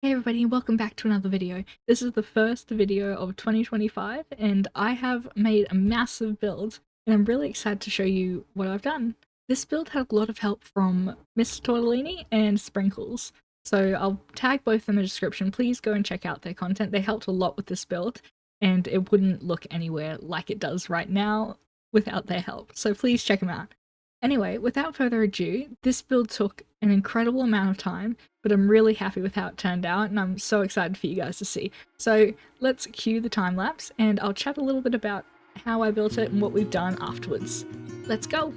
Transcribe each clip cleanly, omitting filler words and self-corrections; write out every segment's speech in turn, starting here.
Hey everybody, welcome back to another video. This is the first video of 2025 and I have made a massive build and I'm really excited to show you what I've done. This build had a lot of help from Mr. Tortellini and Sprinkles, so I'll tag both in the description. Please go and check out their content. They helped a lot with this build and it wouldn't look anywhere like it does right now without their help, so please check them out. Anyway, without further ado, this build took an incredible amount of time, but I'm really happy with how it turned out and I'm so excited for you guys to see. So let's cue the time lapse and I'll chat a little bit about how I built it and what we've done afterwards. Let's go!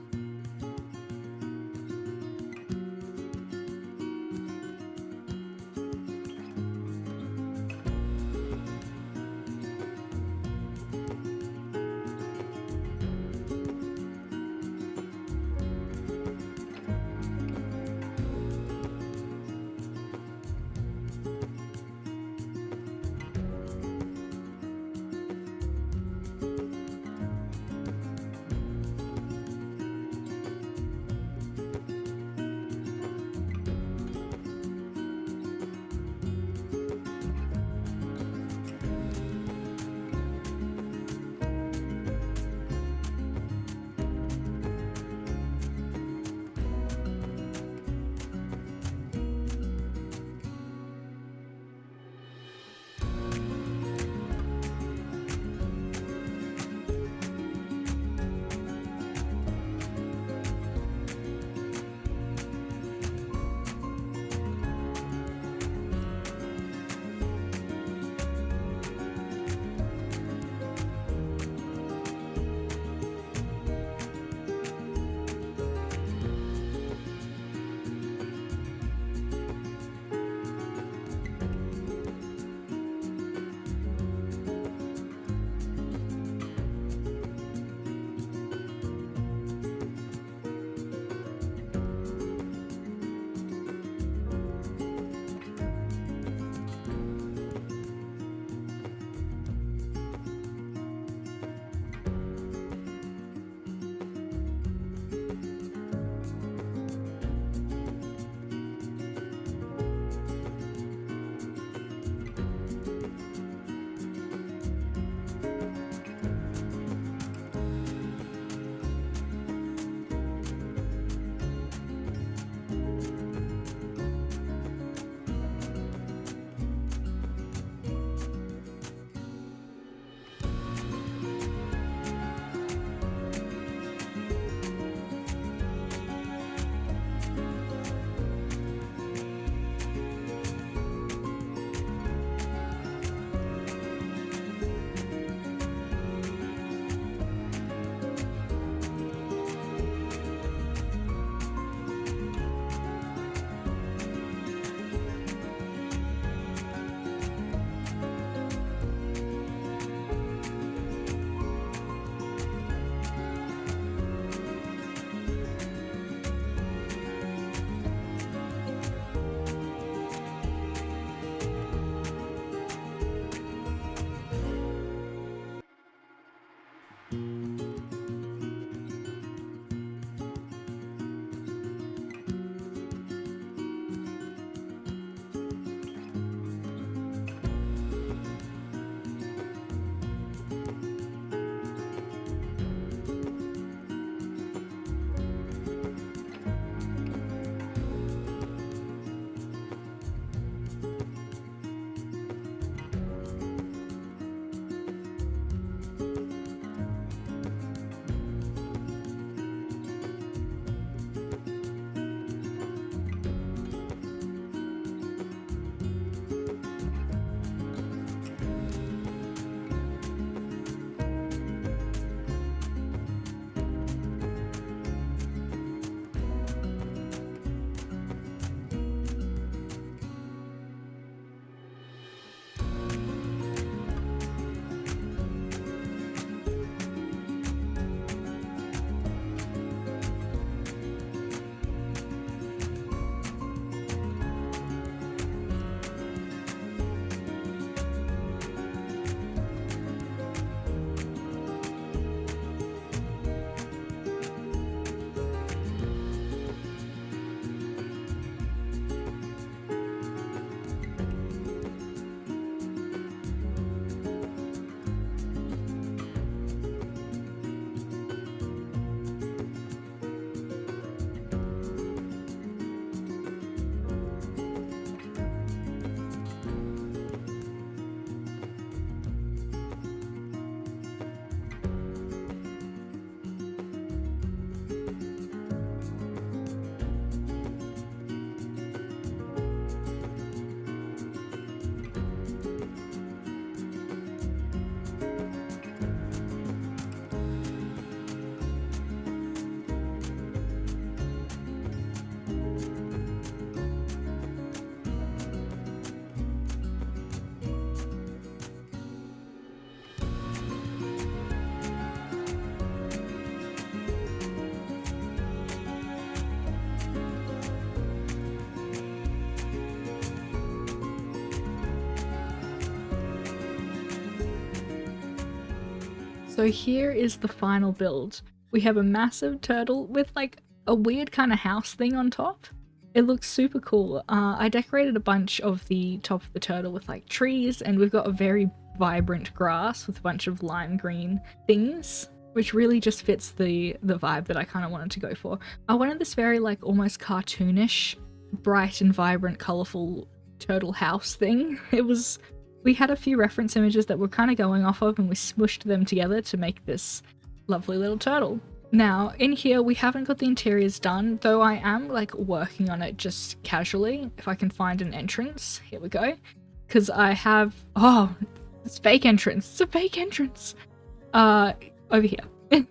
So here is the final build. We have a massive turtle with like a weird kind of house thing on top. It looks super cool. I decorated a bunch of the top of the turtle with like trees, and we've got a very vibrant grass with a bunch of lime green things, which really just fits the vibe that I kind of wanted to go for. I wanted this very like almost cartoonish, bright and vibrant, colorful turtle house thing. We had a few reference images that we're kind of going off of, and we smushed them together to make this lovely little turtle. Now, in here, we haven't got the interiors done, though I am, like, working on it just casually, if I can find an entrance. Here we go. Because I have... Oh, it's a fake entrance. It's a fake entrance! Over here.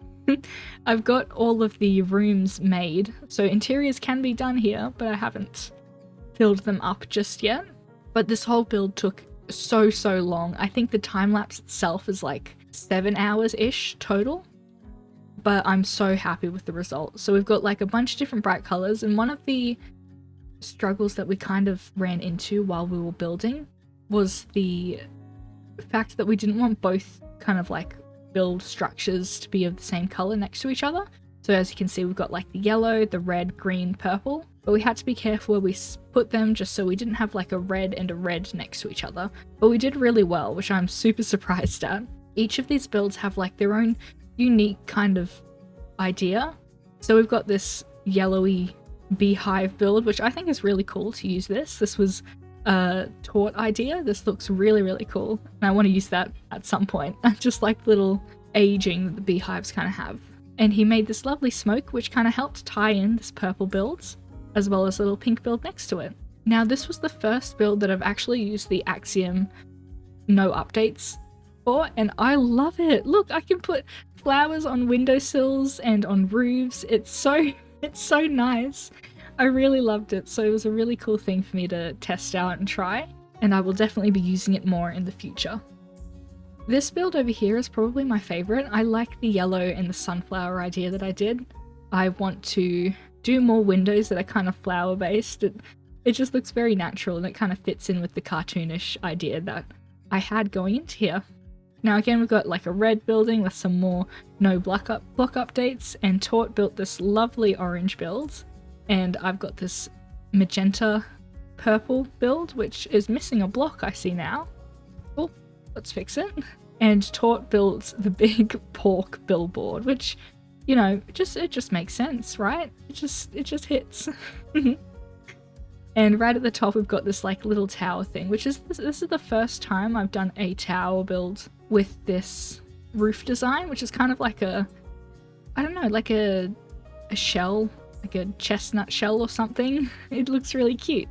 I've got all of the rooms made, so interiors can be done here, but I haven't filled them up just yet. But this whole build took so long. I think the time-lapse itself is like 7 hours-ish total. But I'm so happy with the result. So we've got like a bunch of different bright colors, and one of the struggles that we kind of ran into while we were building was the fact that we didn't want both kind of like build structures to be of the same color next to each other. So as you can see, we've got like the yellow, the red, green, purple, but we had to be careful where we put them just so we didn't have like a red and a red next to each other. But we did really well, which I'm super surprised at. Each of these builds have like their own unique kind of idea. So we've got this yellowy beehive build, which I think is really cool to use this. This was a Tort idea. This looks really cool, and I want to use that at some point. I just like little aging that the beehives kind of have. And he made this lovely smoke, which kind of helped tie in this purple build, as well as a little pink build next to it. Now, this was the first build that I've actually used the Axiom no updates for, and I love it. Look, I can put flowers on windowsills and on roofs. It's so nice. I really loved it, so it was a really cool thing for me to test out and try, and I will definitely be using it more in the future. This build over here is probably my favorite. I like the yellow and the sunflower idea that I did. I want to do more windows that are kind of flower based. It just looks very natural, and it kind of fits in with the cartoonish idea that I had going into here. Now again, we've got like a red building with some more no block updates, and Tort built this lovely orange build, and I've got this magenta purple build, which is missing a block I see now. Oh, let's fix it. And Tort built the big pork billboard, which, you know, it just makes sense, right? It just hits. And right at the top, we've got this like little tower thing, which is this is the first time I've done a tower build with this roof design, which is kind of like a, I don't know, like a shell, like a chestnut shell or something. It looks really cute,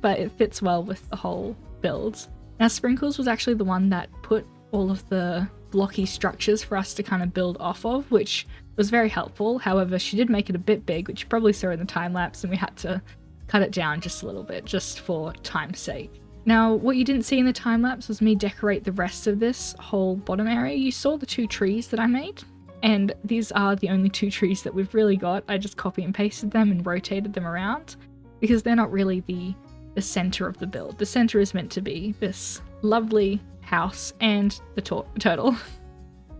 but it fits well with the whole build. Now, Sprinkles was actually the one that put all of the blocky structures for us to kind of build off of, which was very helpful. However, she did make it a bit big, which you probably saw in the time lapse, and we had to cut it down just a little bit, just for time's sake. Now, what you didn't see in the time lapse was me decorate the rest of this whole bottom area. You saw the 2 trees that I made, and these are the only 2 trees that we've really got. I just copy and pasted them and rotated them around, because they're not really the center of the build. The center is meant to be this lovely house and the turtle.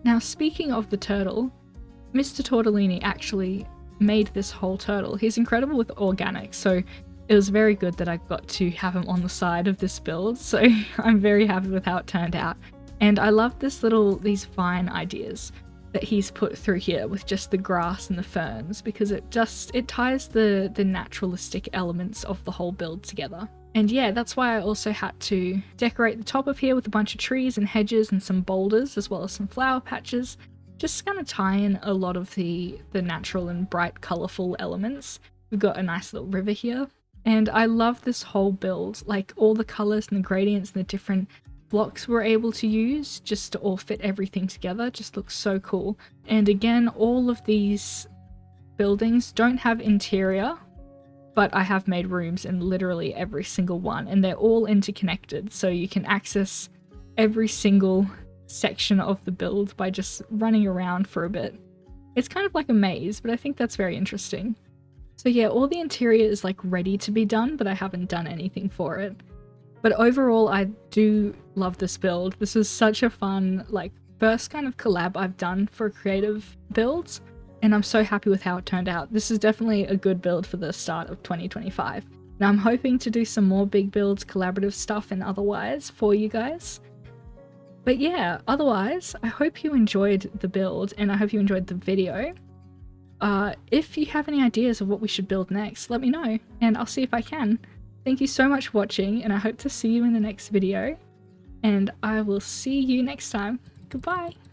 Now, speaking of the turtle, Mr. Tortellini actually made this whole turtle. He's incredible with organics, so it was very good that I got to have him on the side of this build, so I'm very happy with how it turned out. And I love these vine ideas that he's put through here with just the grass and the ferns, because it ties the naturalistic elements of the whole build together. And yeah, that's why I also had to decorate the top of here with a bunch of trees and hedges and some boulders, as well as some flower patches, just to kind of tie in a lot of the natural and bright, colourful elements. We've got a nice little river here. And I love this whole build, like all the colours and the gradients and the different blocks we're able to use just to all fit everything together. Just looks so cool. And again, all of these buildings don't have interior, but I have made rooms in literally every single one, and they're all interconnected, so you can access every single section of the build by just running around for a bit. It's kind of like a maze, but I think that's very interesting. So yeah, all the interior is like ready to be done, but I haven't done anything for it. But overall, I do love this build. This is such a fun, like, first kind of collab I've done for creative builds, and I'm so happy with how it turned out. This is definitely a good build for the start of 2025. Now I'm hoping to do some more big builds, collaborative stuff and otherwise for you guys. But yeah, otherwise, I hope you enjoyed the build and I hope you enjoyed the video. If you have any ideas of what we should build next, let me know and I'll see if I can. Thank you so much for watching and I hope to see you in the next video. And I will see you next time. Goodbye!